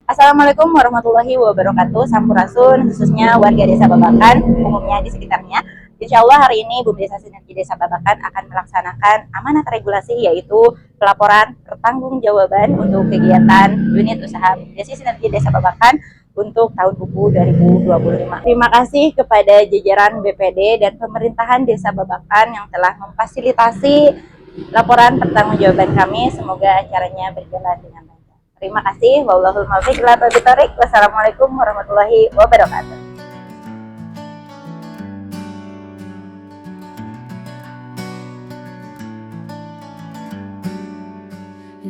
Assalamualaikum warahmatullahi wabarakatuh. Sampurasun, khususnya warga Desa Babakan, umumnya di sekitarnya. Insya Allah hari ini Bumdesa Sinergi Desa Babakan akan melaksanakan amanat regulasi, yaitu pelaporan pertanggungjawaban untuk kegiatan unit usaha Bumdesa Sinergi Desa Babakan untuk tahun buku 2025. Terima kasih kepada jajaran BPD dan pemerintahan Desa Babakan yang telah memfasilitasi laporan pertanggungjawaban kami. Semoga acaranya berjalan dengan baik. Terima kasih. Wallahul muwaffiq ila aqwamit thoriq. Wassalamualaikum warahmatullahi wabarakatuh.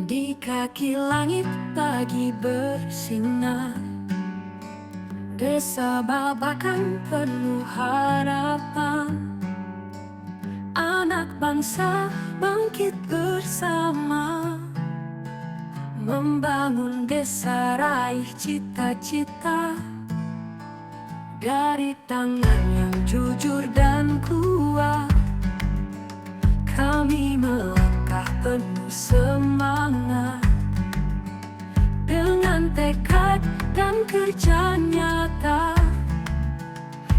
Di kaki langit pagi bersinar, Desa Babakan penuh harapan. Anak bangsa bangkit bersama, membangun desa, raih cita-cita. Dari tangan yang jujur dan kuat, kami melangkah penuh semangat. Dengan tekad dan kerja nyata,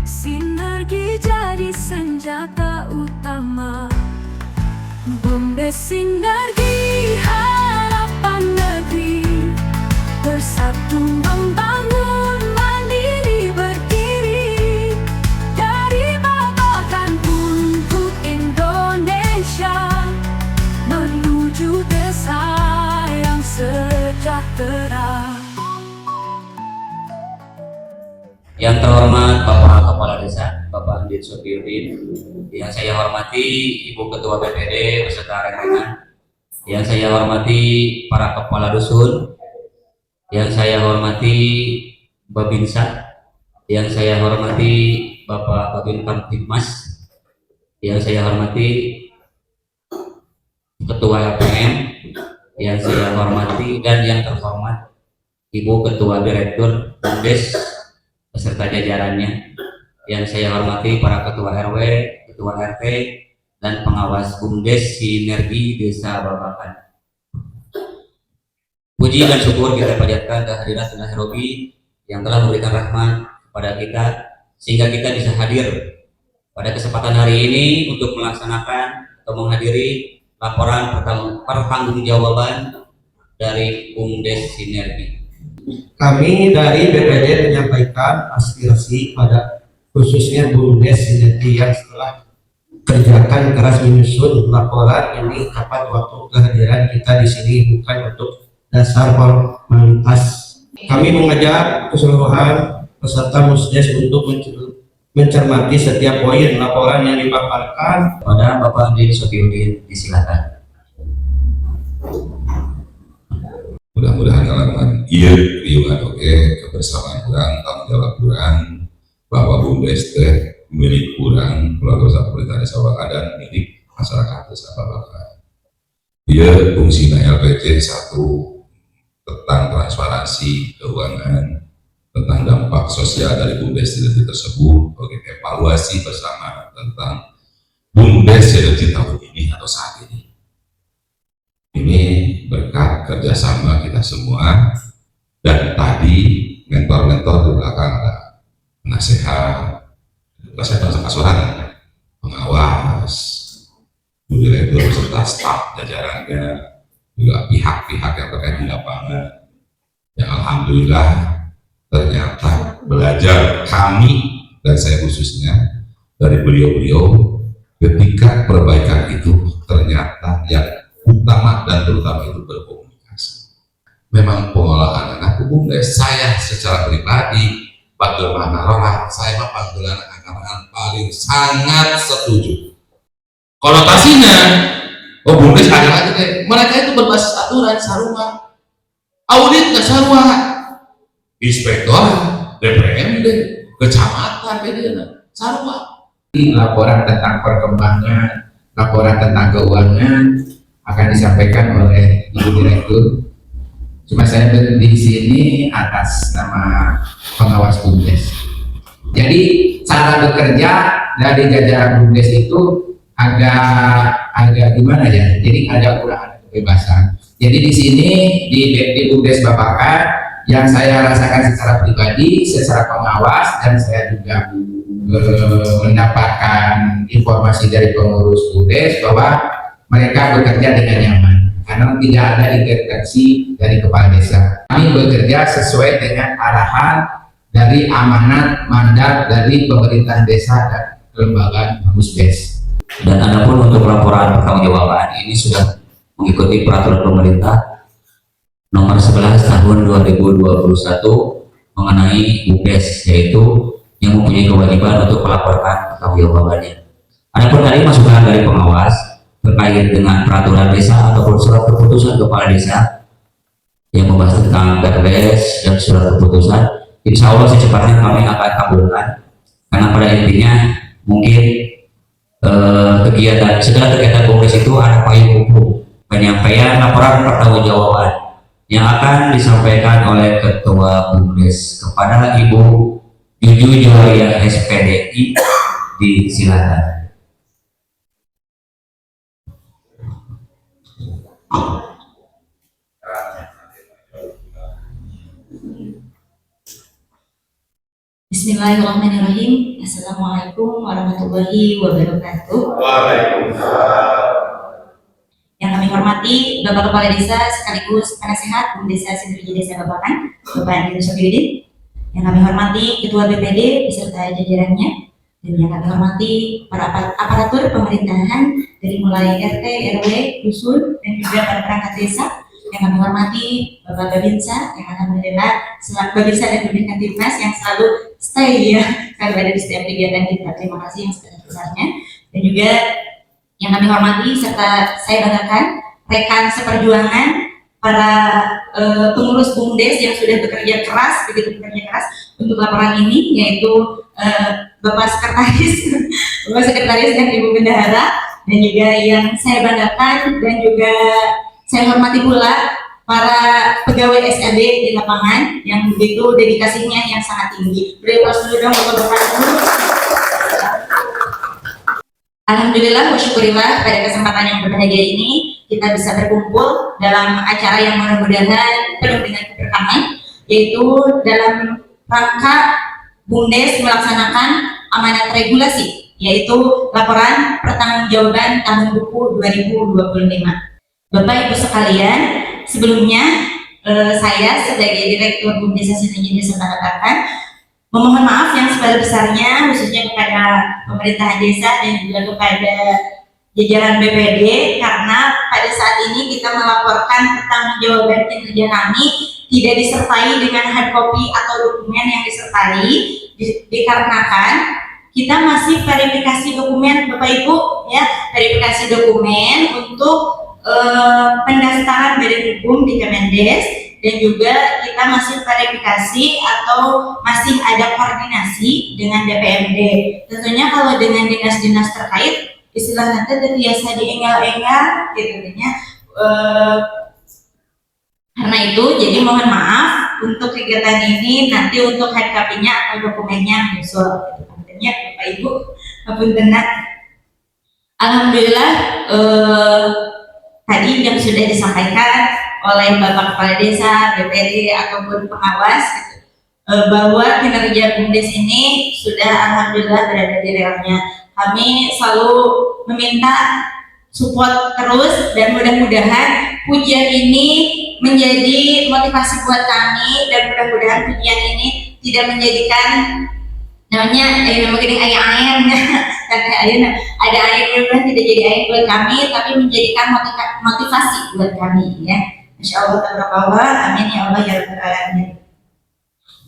sinergi jadi senjata utama. Bumdes Sinergi, harapan negeri, bersatu membangun, mandiri berdiri. Dari Babakan untuk Indonesia, menuju desa yang sejahtera. Yang terhormat Bapak Kepala Desa, Bapak Andin Sofiuddin, yang saya hormati Ibu Ketua BPD beserta rekan-rekan, yang saya hormati para kepala dusun, yang saya hormati Babinsa, yang saya hormati Bapak Kabin Kamtibmas, yang saya hormati Ketua LPM, yang saya hormati dan yang terhormat Ibu Ketua Direktur Bumdes beserta jajarannya, yang saya hormati para ketua RW, ketua RT, dan pengawas Bumdes Sinergi Desa Babakan. Puji dan syukur kita panjatkan kehadirat Ilahi Robbi yang telah memberikan rahmat kepada kita sehingga kita bisa hadir pada kesempatan hari ini untuk melaksanakan atau menghadiri laporan pertanggungjawaban dari Bumdes Sinergi. Kami dari BPD menyampaikan aspirasi pada khususnya Bumdes Sinergi yang setelah kerjakan keras menyusun laporan ini tepat waktu kehadiran kita di sini bukan untuk dasar formalitas. Kami mengajak keseluruhan peserta Musdes untuk mencermati setiap poin laporan yang dipaparkan. Pada Bapak Andin Sofiuddin, disilakan. Mudah-mudahan halaman iya riungan oke kebersamaan kurang tanggung jawab kurang bahwa Bumdes teh milik kurang keluarga pemerintah Desa Babakan dan milik masyarakat Desa Babakan. Ia fungsinya LPC 1 tentang transparansi keuangan, tentang dampak sosial dari Bumdes Sinergi tersebut, bagi evaluasi bersama tentang Bumdes Sinergi tahun ini atau saat ini. Ini berkat kerjasama kita semua, dan tadi mentor-mentor di belakang ada penasehat, asuhan, pengawas, direktur serta staf jajarannya, juga pihak-pihak yang terkait di lapangan. Yang alhamdulillah ternyata belajar kami dan saya khususnya dari beliau-beliau ketika perbaikan itu ternyata yang utama dan terutama itu berkomunikasi. Memang pengolahan anak Bumdes, saya secara pribadi bagaimana orang saya mah panggilan anak paling sangat setuju. Konotasinya, oh Bumdes ada lagi deh. Mereka itu berbasis aturan sarua, audit nggak sarua, inspektor, DPRD, kecamatan, sarua. Laporan tentang perkembangan, laporan tentang keuangan akan disampaikan oleh Ibu Direktur. Cuma saya di sini atas nama pengawas Bumdes. Jadi cara bekerja dari jajaran Bumdes itu agak gimana ya? Jadi ada kurang kebebasan. Jadi di sini di Bumdes Babakan yang saya rasakan secara pribadi, secara pengawas, dan saya juga mendapatkan informasi dari pengurus BUMDes bahwa mereka bekerja dengan nyaman karena tidak ada intervensi dari kepala desa. Kami bekerja sesuai dengan arahan dari amanat mandat dari pemerintah desa dan kelembagaan BUMDes. Dan adapun untuk laporan pertanggungjawaban ini sudah mengikuti peraturan pemerintah nomor 11 tahun 2021 mengenai BUMDes, yaitu yang mempunyai kewajiban untuk melaporkan pertanggungjawabannya. Adapun tadi masukan dari pengawas terkait dengan peraturan desa ataupun surat keputusan kepala desa yang membahas tentang perdes dan surat keputusan, insya Allah secepatnya kami akan kabulkan, karena pada intinya mungkin segala kegiatan BUMDes itu ada payung hukum penyampaian laporan pertanggungjawaban yang akan disampaikan oleh Ketua BUMDes kepada Ibu Juju Joya SPDI. Disilakan. Bismillahirrahmanirrahim. Assalamualaikum warahmatullahi wabarakatuh. Yang kami hormati Bapak Kepala Desa sekaligus penasehat Desa Sinergi Desa Babakan, Bapak Andin Sofiuddin. Yang kami hormati Ketua BPD beserta jajarannya, dan yang kami hormati para aparatur pemerintahan dari mulai RT, RW, dusun, dan juga para perangkat desa. Yang kami hormati Bapak Babinsa, yang alhamdulillah selaku Babinsa dan Babinsa Timnas yang selalu stay ya, selalu ada di setiap kegiatan kita. Terima kasih yang sebesar-besarnya. Dan juga yang kami hormati serta saya banggakan rekan seperjuangan para pengurus BUMDes yang sudah bekerja keras, begitu bekerja keras untuk laporan ini, yaitu Bapak Sekretaris, Bapak Sekretaris dan Ibu Bendahara, dan juga yang saya banggakan dan juga saya hormati pula para pegawai SAB di lapangan yang begitu dedikasinya yang sangat tinggi. Beri aplaus dulu dong Bapak-Bapak. Alhamdulillah wa syukurillah pada kesempatan yang berbahagia ini kita bisa berkumpul dalam acara yang mudah-mudahan penuh dengan keberkahan, yaitu dalam rangka BUMDes melaksanakan amanat regulasi, yaitu laporan pertanggungjawaban tahun buku 2025. Bapak Ibu sekalian, sebelumnya saya sebagai Direktur BUMDes Sinergi Desa Babakan memohon maaf yang sebesar-besarnya khususnya kepada pemerintahan desa dan juga kepada jajaran BPD, karena pada saat ini kita melaporkan pertanggungjawaban kinerja kami tidak disertai dengan hard copy atau dokumen yang disertai, dikarenakan kita masih verifikasi dokumen Bapak Ibu ya, verifikasi dokumen untuk pendaftaran badan hukum di Kemendes, dan juga kita masih verifikasi atau masih ada koordinasi dengan DPMD. Tentunya kalau dengan dinas-dinas terkait istilah nanti biasa diengal-engal gitu ya. Karena itu jadi mohon maaf untuk kegiatan ini nanti untuk hard copy-nya atau dokumennya menyusul gitu. Tentunya Bapak Ibu maupun tenang. Alhamdulillah tadi yang sudah disampaikan oleh Bapak Kepala Desa, BPD ataupun pengawas gitu, bahwa kinerja BUMDes ini sudah alhamdulillah berada di relnya. Kami selalu meminta support terus dan mudah-mudahan pujian ini menjadi motivasi buat kami, dan mudah-mudahan pujian ini tidak menjadikan namanya mungkin air ada air benar tidak jadi air buat kami, tapi menjadikan motivasi buat kami ya. Insya Allah tabarakallah, amin ya Allah ya rabbal alamin.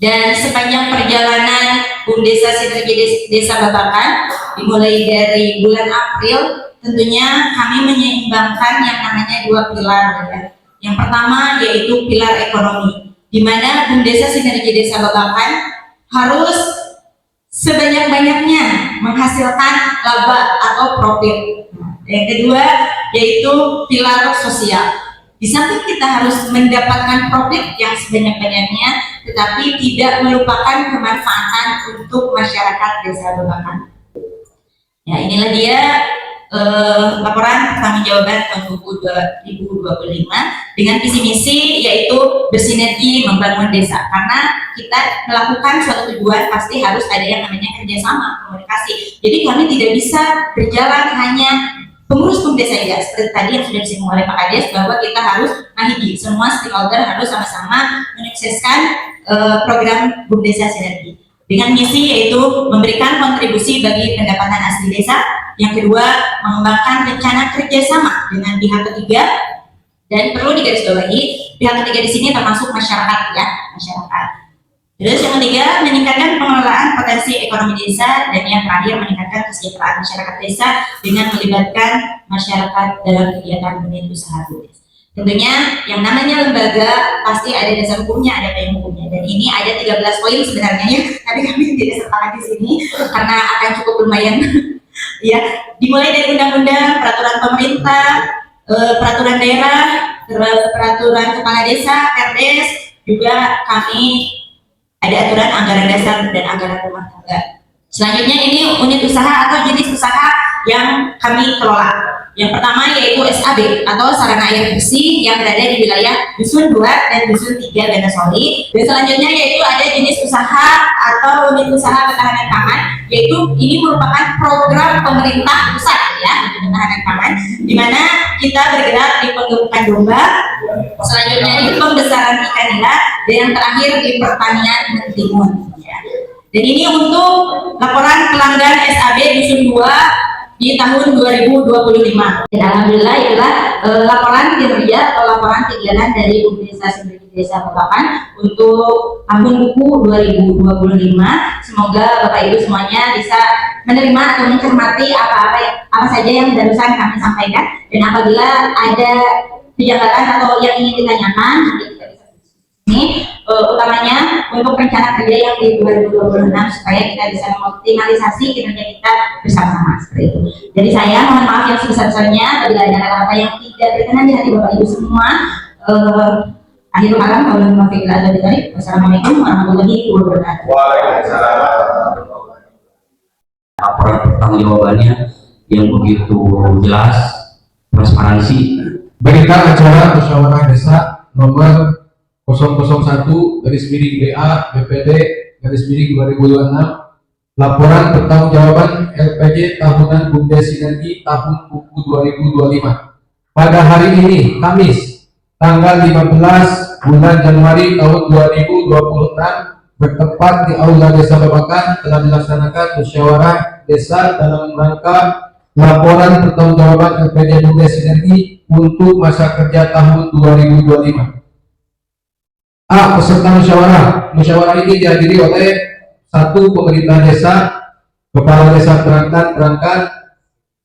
Dan sepanjang perjalanan BUMDes Sinergi Desa Babakan dimulai dari bulan April, tentunya kami menyeimbangkan yang namanya dua pilar ya. Yang pertama yaitu pilar ekonomi, di mana BUMDes Sinergi Desa Babakan harus sebanyak-banyaknya menghasilkan laba atau profit. Yang kedua yaitu pilar sosial. Di samping kita harus mendapatkan profit yang sebanyak-banyaknya, tetapi tidak melupakan kemanfaatan untuk masyarakat Desa Babakan. Ya, inilah dia laporan pertanggungjawaban tahun buku 2025 dengan visi misi yaitu bersinergi membangun desa. Karena kita melakukan suatu tujuan pasti harus ada yang namanya kerjasama, komunikasi. Jadi kami tidak bisa berjalan hanya pengurus BUMDes saja, seperti tadi yang sudah disinggung oleh Pak Kades, bahwa kita harus mahidi, semua stakeholder harus sama-sama menyukseskan program BUMDes Sinergi dengan misi yaitu memberikan kontribusi bagi pendapatan asli desa. Yang kedua, mengembangkan rencana kerjasama dengan pihak ketiga, dan perlu digarisbawahi pihak ketiga di sini termasuk masyarakat ya, masyarakat. Terus yang ketiga, meningkatkan pengelolaan potensi ekonomi desa, dan yang terakhir meningkatkan kesejahteraan masyarakat desa dengan melibatkan masyarakat dalam kegiatan unit usaha BUMDes. Tentunya yang namanya lembaga pasti ada dasar hukumnya, ada payung hukumnya, dan ini ada 13 poin sebenarnya ya, tapi kami tidak sertakan di sini karena akan cukup lumayan ya, dimulai dari undang-undang, peraturan pemerintah, peraturan daerah, peraturan kepala desa, Perdes, juga kami ada aturan anggaran dasar dan anggaran rumah tangga. Selanjutnya ini unit usaha atau jenis usaha yang kami kelola. Yang pertama yaitu SAB atau sarana air bersih yang berada di wilayah Dusun 2 dan Dusun 3 Ganasoli. Dan selanjutnya yaitu ada jenis usaha atau unit usaha ketahanan pangan, yaitu ini merupakan program pemerintah pusat ya untuk ketahanan pangan, di mana kita bergerak di penggemukan domba, selanjutnya di pembesaran ikan nila, dan yang terakhir di pertanian mentimun. Ya. Dan ini untuk laporan pelanggan SAB Dusun 2 di tahun 2025. Dan alhamdulillah itulah laporan kinerja atau laporan kegiatan dari BUMDes Sinergi Desa Babakan untuk tahun buku 2025. Semoga Bapak Ibu semuanya bisa menerima atau mencermati apa saja yang barusan kami sampaikan, dan apabila ada kejanggalan atau yang ingin ditanyakan nanti kita bisa ini utamanya untuk rencana kerja yang di 2026 supaya kita bisa mengoptimalisasi kinerja kita bersama-sama seperti itu. Jadi saya mohon maaf yang sebesar-besarnya apabila ada kata-kata yang tidak berkenan di hati Bapak Ibu semua. Akhirul kalam, wassalamualaikum warahmatullahi wabarakatuh. Laporan pertanggungjawabannya yang begitu jelas, transparansi. Berita acara musyawarah desa nomor 001/BA BPD /2026, laporan pertanggungjawaban LPJ tahunan BUMDes Sinergi tahun buku 2025. Pada hari ini, Kamis, tanggal 15 bulan Januari tahun 2026, bertempat di Aula Desa Babakan telah dilaksanakan musyawarah desa dalam rangka laporan pertanggungjawaban LPJ BUMDes Sinergi untuk masa kerja tahun 2025. A. Peserta musyawarah. Musyawarah ini dihadiri oleh 1. Pemerintah desa, kepala desa perangkat,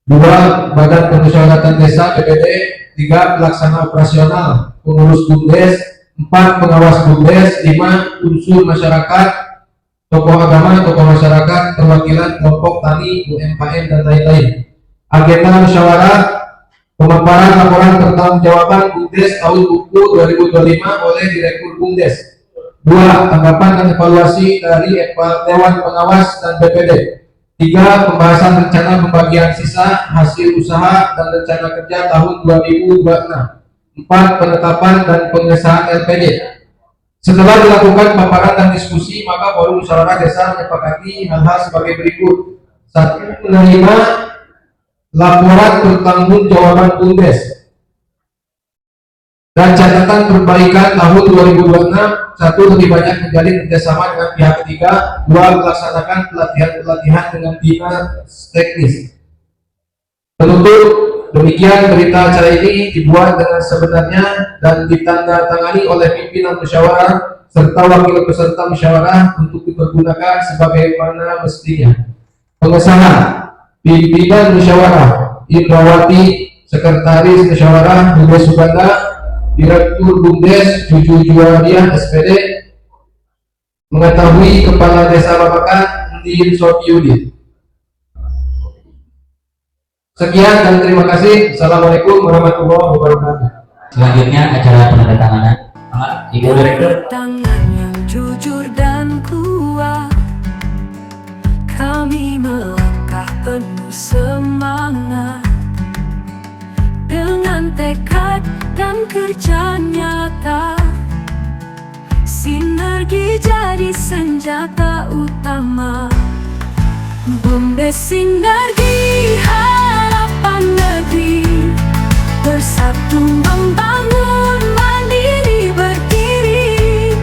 2. Badan Permusyawaratan Desa BPD, 3. Pelaksana operasional, pengurus BUMDes, 4. Pengawas BUMDes, 5. Unsur masyarakat, tokoh agama, tokoh masyarakat, perwakilan kelompok tani, UMKM dan lain-lain. Agenda musyawarah: pemaparan laporan pertanggungjawaban BUMDes tahun buku 2025 oleh Direktur BUMDes. 2. Tanggapan dan evaluasi dari Dewan Pengawas dan BPD. 3. Pembahasan rencana pembagian sisa hasil usaha dan rencana kerja tahun 2026. 4. Penetapan dan pengesahan LPD. Setelah dilakukan paparan dan diskusi, maka forum musyawarah desa menyepakati hal-hal sebagai berikut. 1. Menerima laporan pertanggungjawaban BUMDes dan catatan perbaikan tahun 2026. 1. Lebih banyak menjalin kerjasama dengan pihak ketiga. 2. Melaksanakan pelatihan dengan dinas teknis. Penutup, demikian berita acara ini dibuat dengan sebenarnya dan ditandatangani oleh pimpinan musyawarah serta wakil peserta musyawarah untuk dipergunakan sebagaimana mestinya. Pengesahan: pimpinan musyawarah Indrawati, sekretaris musyawarah BUMDes Suganda, Direktur BUMDes Juju Juwariah SPD, mengetahui Kepala Desa Babakan Din Sofiudin. Sekian dan terima kasih. Assalamualaikum warahmatullahi wabarakatuh. Selanjutnya acara penandatanganan. Ibu Direktur. Tangan yang jujur dan kuat, kami melangkah penuh semangat tekad dan kerja nyata. Sinergi jadi senjata utama. BUMDes sinergi harapan negeri, bersatu membangun mandiri berdiri.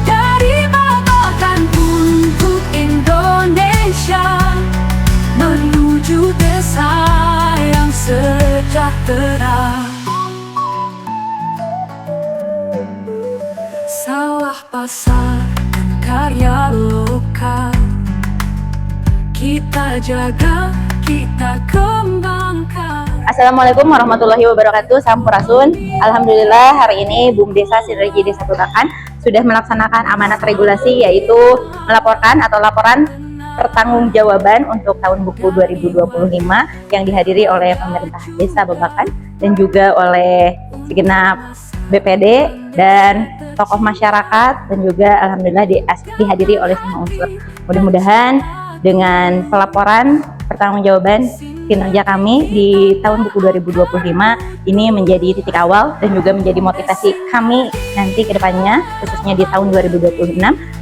Dari Babakan untuk Indonesia, menuju desa yang sejahtera. Sawah pasar dan karya lokal, kita jaga, kita kembangkan. Assalamualaikum warahmatullahi wabarakatuh. Sampurasun. Alhamdulillah hari ini BUMDesa Sinergi Desa Babakan sudah melaksanakan amanat regulasi, yaitu melaporkan atau laporan pertanggungjawaban untuk tahun buku 2025 yang dihadiri oleh pemerintah Desa Babakan dan juga oleh segenap BPD dan tokoh masyarakat, dan juga alhamdulillah dihadiri oleh semua unsur. Mudah-mudahan dengan pelaporan pertanggungjawaban kinerja kami di tahun buku 2025 ini menjadi titik awal dan juga menjadi motivasi kami nanti ke depannya, khususnya di tahun 2026,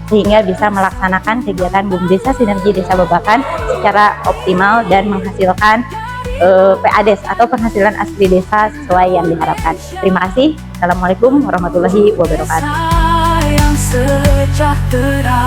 sehingga bisa melaksanakan kegiatan BUMDesa Sinergi Desa Babakan secara optimal dan menghasilkan PADES atau penghasilan asli desa sesuai yang diharapkan. Terima kasih. Assalamualaikum warahmatullahi wabarakatuh. Desa yang sejahtera.